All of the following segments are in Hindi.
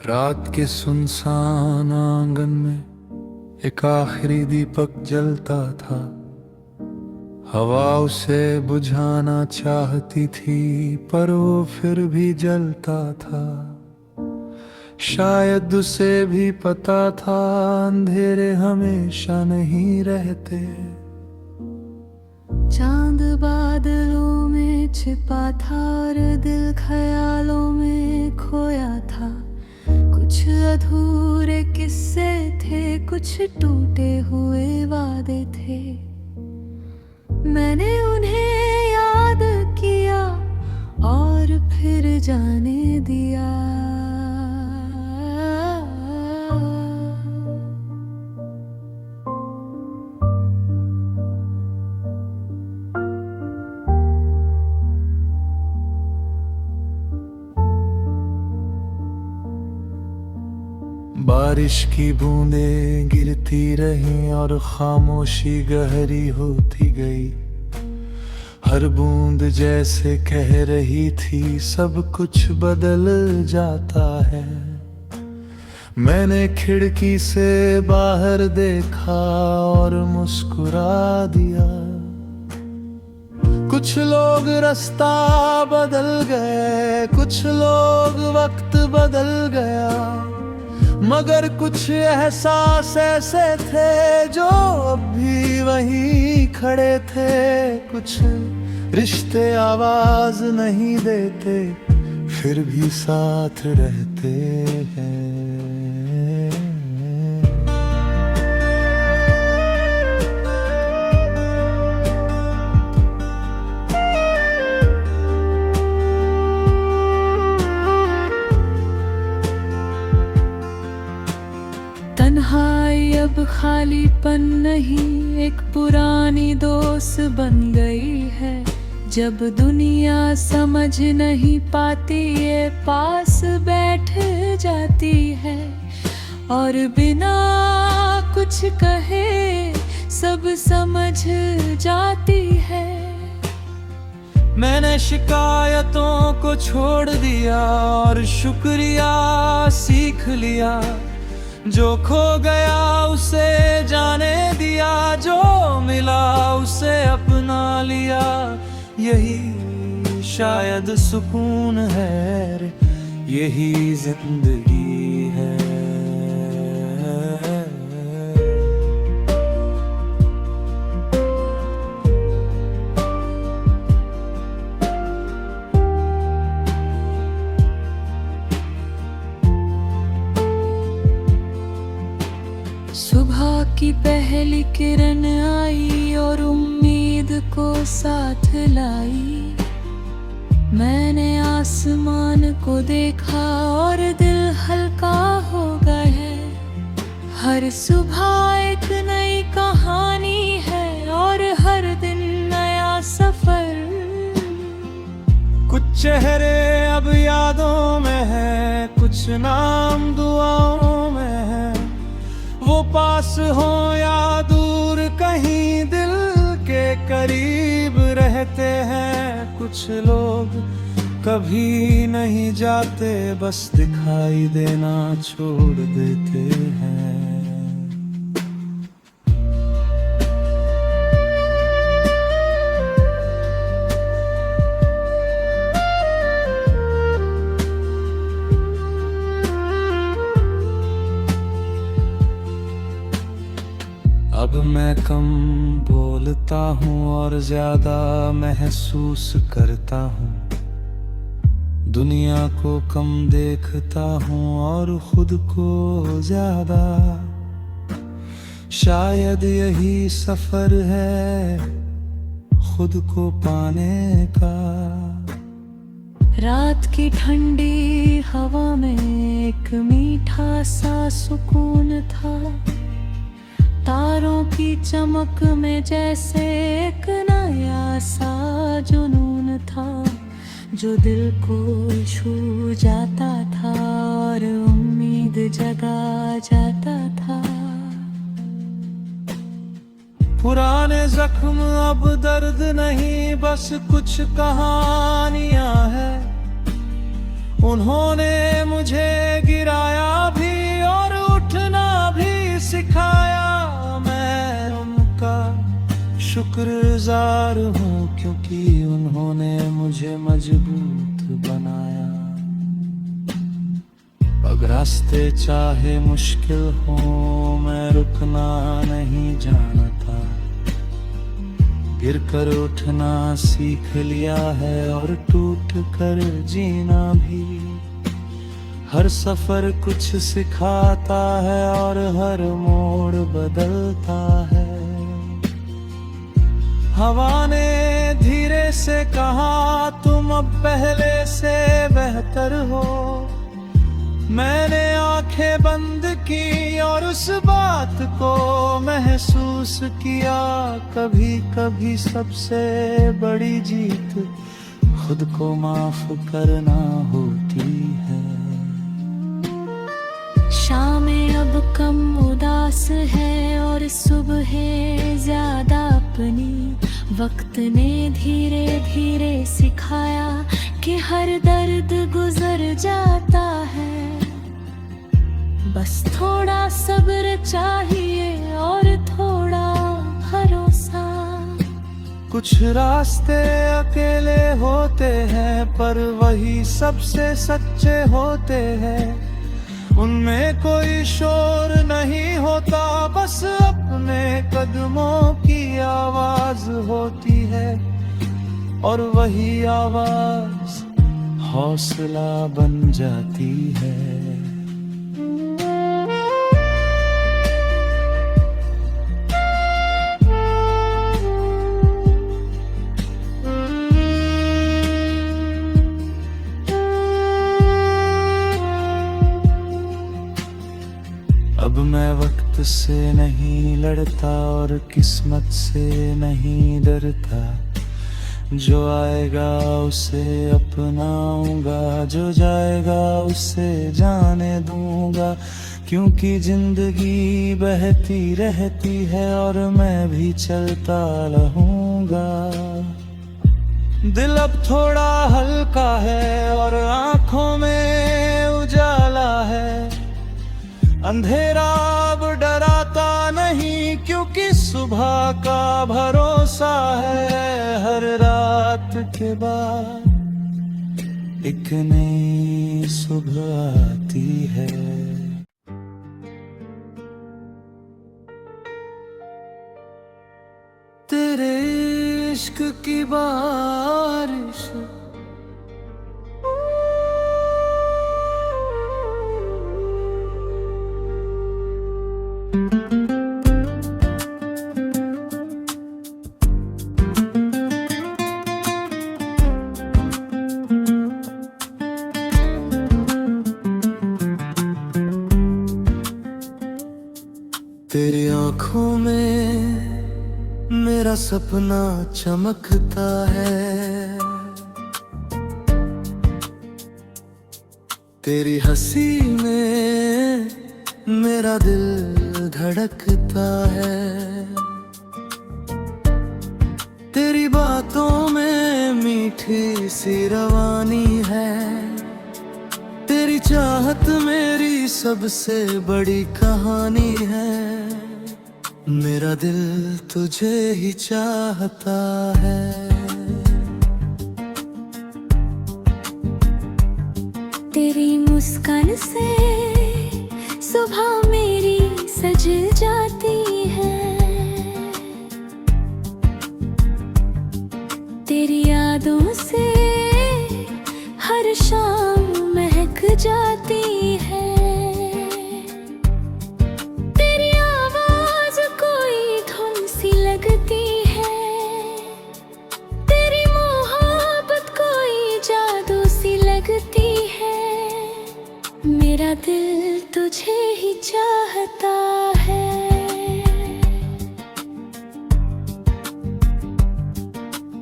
रात के सुनसान आंगन में एक आखिरी दीपक जलता था। हवा उसे बुझाना चाहती थी पर वो फिर भी जलता था। शायद उसे भी पता था अंधेरे हमेशा नहीं रहते। चांद बादलों में छिपा था और दिल ख्यालों में खोया था। कुछ अधूरे किस्से थे, कुछ टूटे हुए वादे थे। मैंने उन्हें याद किया और फिर जाने दिया। बारिश की बूंदें गिरती रहीं और खामोशी गहरी होती गई। हर बूंद जैसे कह रही थी सब कुछ बदल जाता है। मैंने खिड़की से बाहर देखा और मुस्कुरा दिया। कुछ लोग रास्ता बदल गए, कुछ लोग वक्त बदल गया, मगर कुछ एहसास ऐसे थे जो अब भी वहीं खड़े थे। कुछ रिश्ते आवाज नहीं देते फिर भी साथ रहते हैं। तन्हाई अब खालीपन नहीं, एक पुरानी दोस्त बन गई है। जब दुनिया समझ नहीं पाती ये पास बैठ जाती है और बिना कुछ कहे सब समझ जाती है। मैंने शिकायतों को छोड़ दिया और शुक्रिया सीख लिया। जो खो गया उसे जाने दिया, जो मिला उसे अपना लिया। यही शायद सुकून है रे, यही जिंदगी है। सुबह की पहली किरण आई और उम्मीद को साथ लाई। मैंने आसमान को देखा और दिल हल्का हो गया। हर सुबह एक नई कहानी है और हर दिन नया सफर। कुछ चेहरे अब यादों में है, कुछ नाम दुआओं में है। वो पास हो या दूर कहीं दिल के करीब रहते हैं। कुछ लोग कभी नहीं जाते, बस दिखाई देना छोड़ देते हैं। अब मैं कम बोलता हूँ और ज्यादा महसूस करता हूँ। दुनिया को कम देखता हूँ और खुद को ज्यादा। शायद यही सफर है खुद को पाने का। रात की ठंडी हवा में एक मीठा सा सुकून था। तारों की चमक में जैसे एक नया सा जुनून था जो दिल को छू जाता था और उम्मीद जगा जाता था। पुराने जख्म अब दर्द नहीं, बस कुछ कहानियां हैं। उन्होंने मुझे गिराया शुक्रगुजार हूँ, क्योंकि उन्होंने मुझे मजबूत बनाया। अब रास्ते चाहे मुश्किल हो, मैं रुकना नहीं जानता। गिरकर उठना सीख लिया है और टूट कर जीना भी। हर सफर कुछ सिखाता है और हर मोड़ बदलता है। हवा ने धीरे से कहा, तुम अब पहले से बेहतर हो। मैंने आंखें बंद की और उस बात को महसूस किया। कभी कभी सबसे बड़ी जीत खुद को माफ करना होती है। शामें अब कम उदास है और सुबह ज्यादा अपनी। वक्त ने धीरे धीरे सिखाया कि हर दर्द गुजर जाता है। बस थोड़ा सब्र चाहिए और थोड़ा भरोसा। कुछ रास्ते अकेले होते हैं, पर वही सबसे सच्चे होते हैं। उनमें कोई शोर नहीं होता, बस अपने कदमों की आवाज होती है। और वही आवाज हौसला बन जाती है। अब मैं वक्त से नहीं लड़ता और किस्मत से नहीं डरता। जो आएगा उसे अपनाऊंगा, जो जाएगा उसे जाने दूंगा। क्योंकि जिंदगी बहती रहती है और मैं भी चलता रहूंगा। दिल अब थोड़ा हल्का है और आंखों में उजाला है। अंधेरा अब डराता नहीं, क्योंकि सुबह का भरोसा है। हर रात के बाद एक नई सुबह आती है। तेरे इश्क की बारिश तेरी आंखों में मेरा सपना चमकता है। तेरी हंसी में मेरा दिल धड़कता है। तेरी बातों में मीठी सी रवानी है। तेरी चाहत मेरी सबसे बड़ी कहानी है। मेरा दिल तुझे ही चाहता है। तेरी मुस्कान से सुबह मेरी सज जाती है। तेरी यादों से हर शाम महक जाती है। तेरी आवाज कोई धुन सी लगती है। तेरी मोहब्बत कोई जादू सी लगती है। मेरा दिल तुझे ही चाहता है।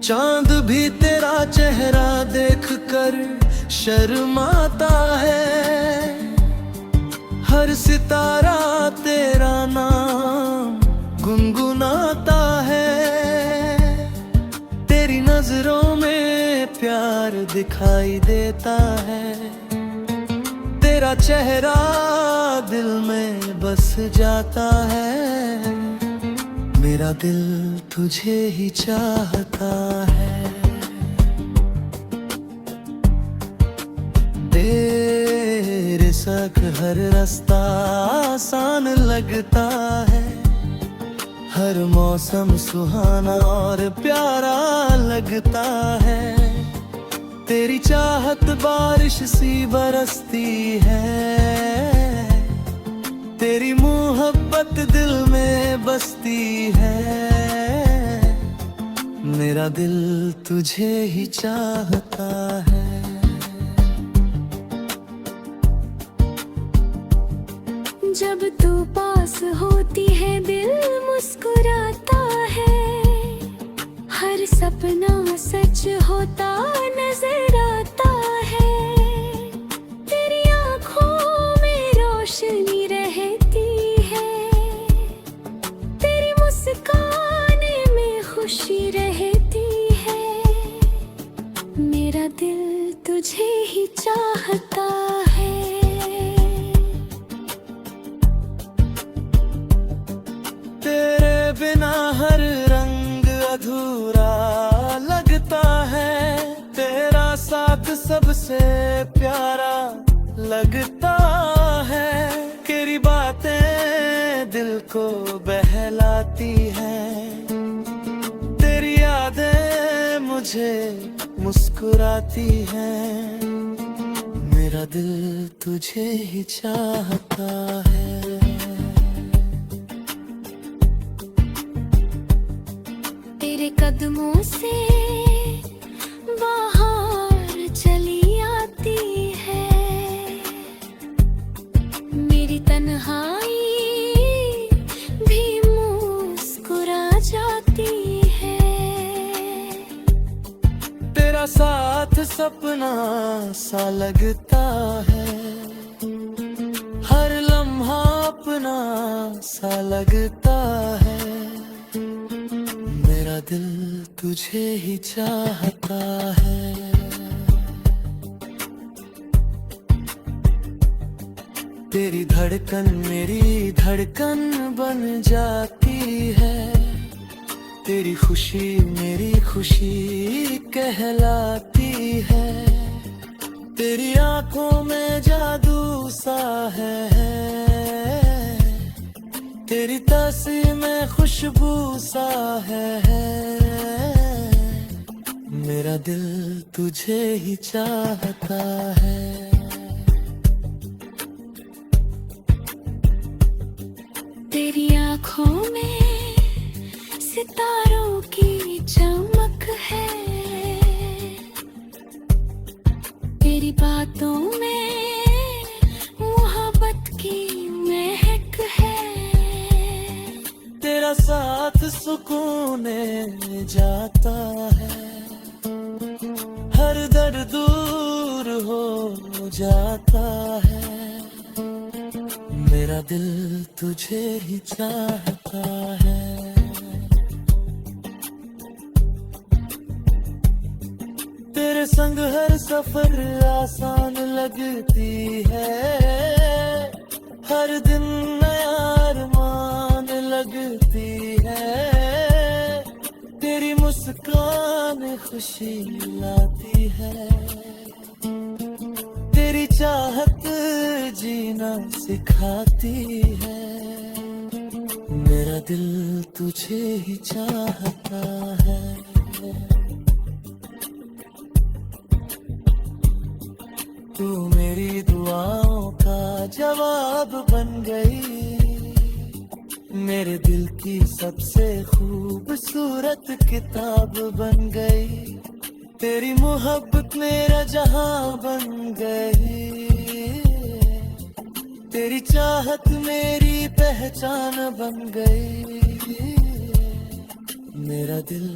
चांद भी तेरा चेहरा देखकर शर्माता है। हर सितारा तेरा नाम गुनगुनाता है। तेरी नजरों में प्यार दिखाई देता है। तेरा चेहरा दिल में बस जाता है। मेरा दिल तुझे ही चाहता है। तेरे संग हर रास्ता आसान लगता है, हर मौसम सुहाना और प्यारा लगता है। तेरी चाहत बारिश सी बरसती है, तेरी मोहब्बत दिल में बसती है। मेरा दिल तुझे ही चाहता है। जब तू पास होती है दिल मुस्कुराता है, हर सपना सच होता नजर आता है। तेरी आँखों में रोशनी रहती है, तेरी मुस्कान में खुशी रहती है। मेरा दिल तुझे ही चाहता है। तेरे बिना हर रंग अधूरा लगता है, तेरा साथ सबसे प्यारा लगता है। तेरी बातें दिल को बहलाती हैं, तेरी यादें मुझे मुस्कुराती हैं। मेरा दिल तुझे ही चाहता है। तेरे कदमों से बाहर चली आती है, मेरी तन्हाई भी मुस्कुरा जाती है। तेरा साथ सपना सा लगता है, हर लम्हा अपना सा लगता है। मेरा दिल तुझे ही चाहता है। तेरी धड़कन मेरी धड़कन बन जाती है, तेरी खुशी मेरी खुशी कहलाती है। तेरी आंखों में जादू सा है, तेरी तासीर में खुशबू सा है। मेरा दिल तुझे ही चाहता है। तेरी आँखों में सितारों की चमक है, तेरी बातों में मोहब्बत की महक है। तेरा साथ सुकून जाता है, हर दर्द दूर हो जाता है। मेरा दिल तुझे ही चाहता है। तेरे संग हर सफर आसान लगती है, हर दिन नया अरमान लगती है। तेरी मुस्कान खुशी लाती है, तेरी चाहत जीना सिखाती है। मेरा दिल तुझे ही चाहता है। तू मेरी दुआओं का जवाब बन गई, मेरे दिल की सबसे खूबसूरत किताब बन गई। तेरी मोहब्बत मेरा जहां बन गई, तेरी चाहत मेरी पहचान बन गई। मेरा दिल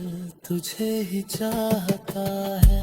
तुझे ही चाहता है।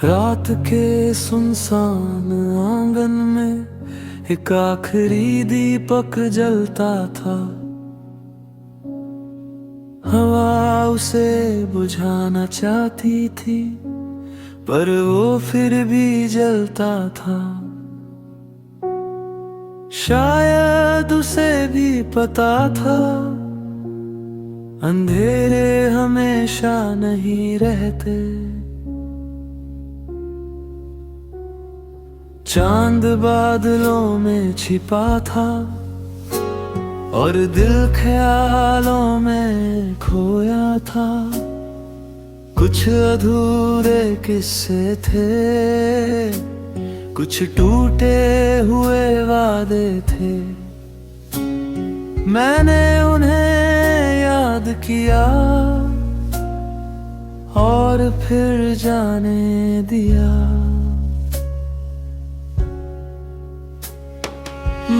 रात के सुनसान आंगन में एक आखिरी दीपक जलता था। हवा उसे बुझाना चाहती थी, पर वो फिर भी जलता था। शायद उसे भी पता था, अंधेरे हमेशा नहीं रहते। चांद बादलों में छिपा था और दिल ख्यालों में खोया था। कुछ अधूरे किस्से थे, कुछ टूटे हुए वादे थे। मैंने उन्हें याद किया और फिर जाने दिया।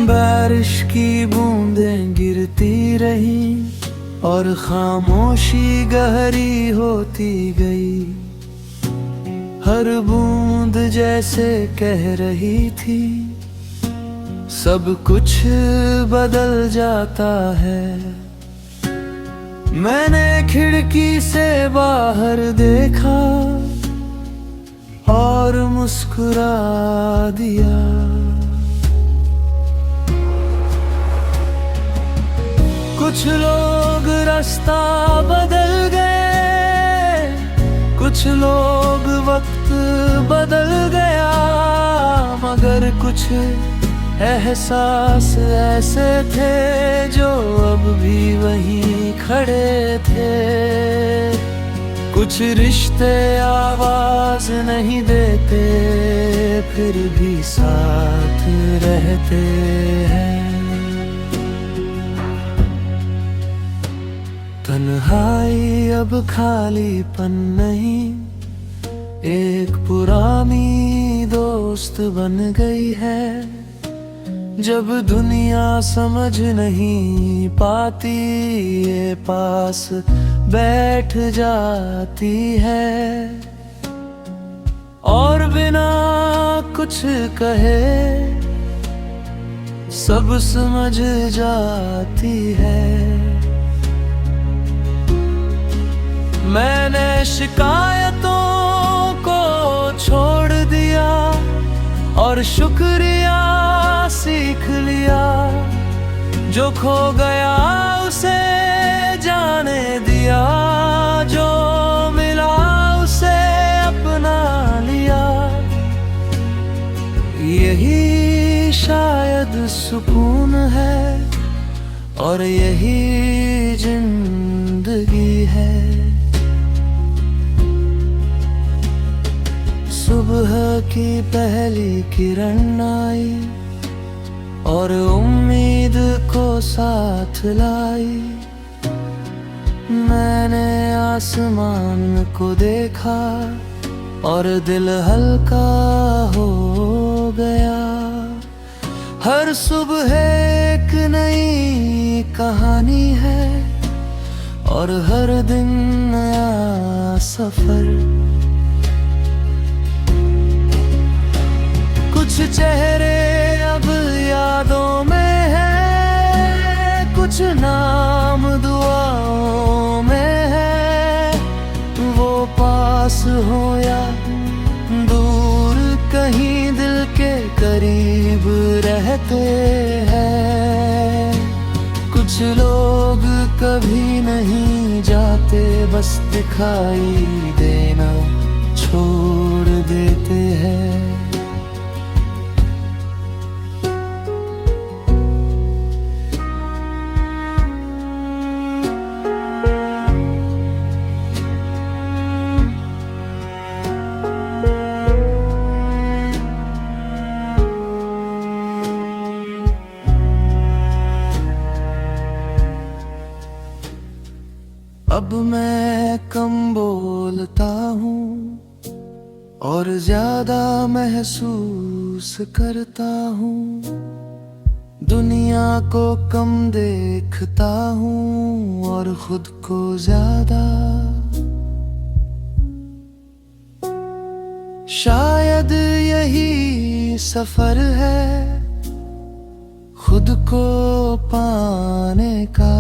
बारिश की बूंदें गिरती रही और खामोशी गहरी होती गई। हर बूंद जैसे कह रही थी, सब कुछ बदल जाता है। मैंने खिड़की से बाहर देखा और मुस्कुरा दिया। कुछ लोग रास्ता बदल गए, कुछ लोग वक्त बदल गया, मगर कुछ एहसास ऐसे थे जो अब भी वहीं खड़े थे। कुछ रिश्ते आवाज नहीं देते, फिर भी साथ रहते हैं। तन्हाई अब खालीपन नहीं, एक पुरानी दोस्त बन गई है। जब दुनिया समझ नहीं पाती, ये पास बैठ जाती है और बिना कुछ कहे सब समझ जाती है। मैंने शिकायतों को छोड़ दिया और शुक्रिया सीख लिया। जो खो गया उसे जाने दिया, जो मिला उसे अपना लिया। यही शायद सुकून है और यही जिंदगी है। सुबह की पहली किरण आई और उम्मीद को साथ लाई। मैंने आसमान को देखा और दिल हल्का हो गया। हर सुबह एक नई कहानी है और हर दिन नया सफर। कुछ चेहरे अब यादों में है, कुछ नाम दुआओं में है। वो पास हो या दूर, कहीं दिल के करीब रहते हैं। कुछ लोग कभी नहीं जाते, बस दिखाई देना छोड़ देते हैं। अब मैं कम बोलता हूँ और ज्यादा महसूस करता हूँ। दुनिया को कम देखता हूँ और खुद को ज्यादा। शायद यही सफर है खुद को पाने का।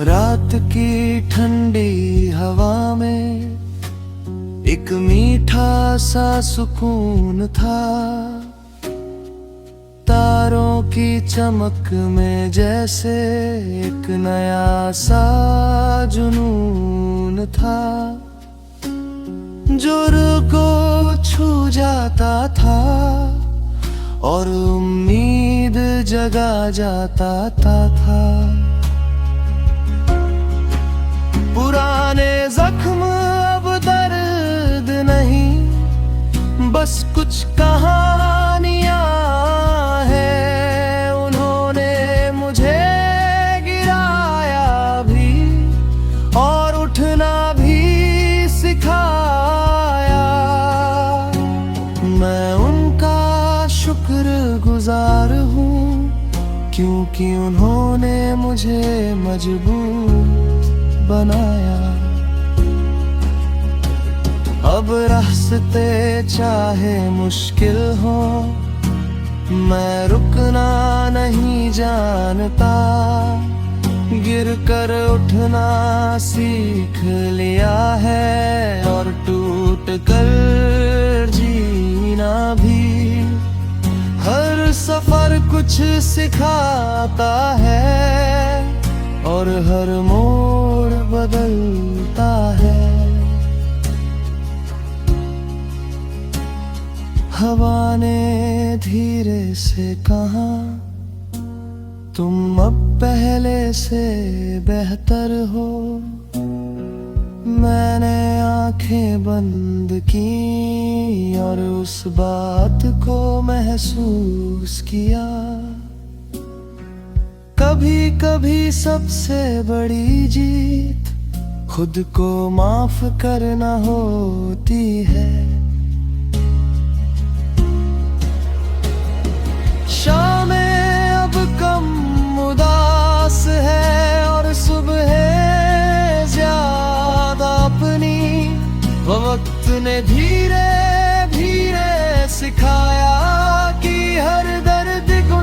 रात की ठंडी हवा में एक मीठा सा सुकून था, तारों की चमक में जैसे एक नया सा जुनून था, जो रूह को छू जाता था और उम्मीद जगा जाता था। पुराने जख्म अब दर्द नहीं, बस कुछ कहानियां हैं। उन्होंने मुझे गिराया भी और उठना भी सिखाया। मैं उनका शुक्रगुजार हूँ, क्योंकि उन्होंने मुझे मजबूर बनाया। अब रास्ते चाहे मुश्किल हो, मैं रुकना नहीं जानता। गिर कर उठना सीख लिया है और टूट कर जीना भी। हर सफर कुछ सिखाता है और हर मोड़ बदलता है। हवा ने धीरे से कहा, तुम अब पहले से बेहतर हो। मैंने आंखें बंद की और उस बात को महसूस किया। कभी कभी सबसे बड़ी जीत खुद को माफ करना होती है। शामें अब कम उदास है और सुबह ज्यादा अपनी। वक्त ने धीरे धीरे सिखाया कि हर दर्द को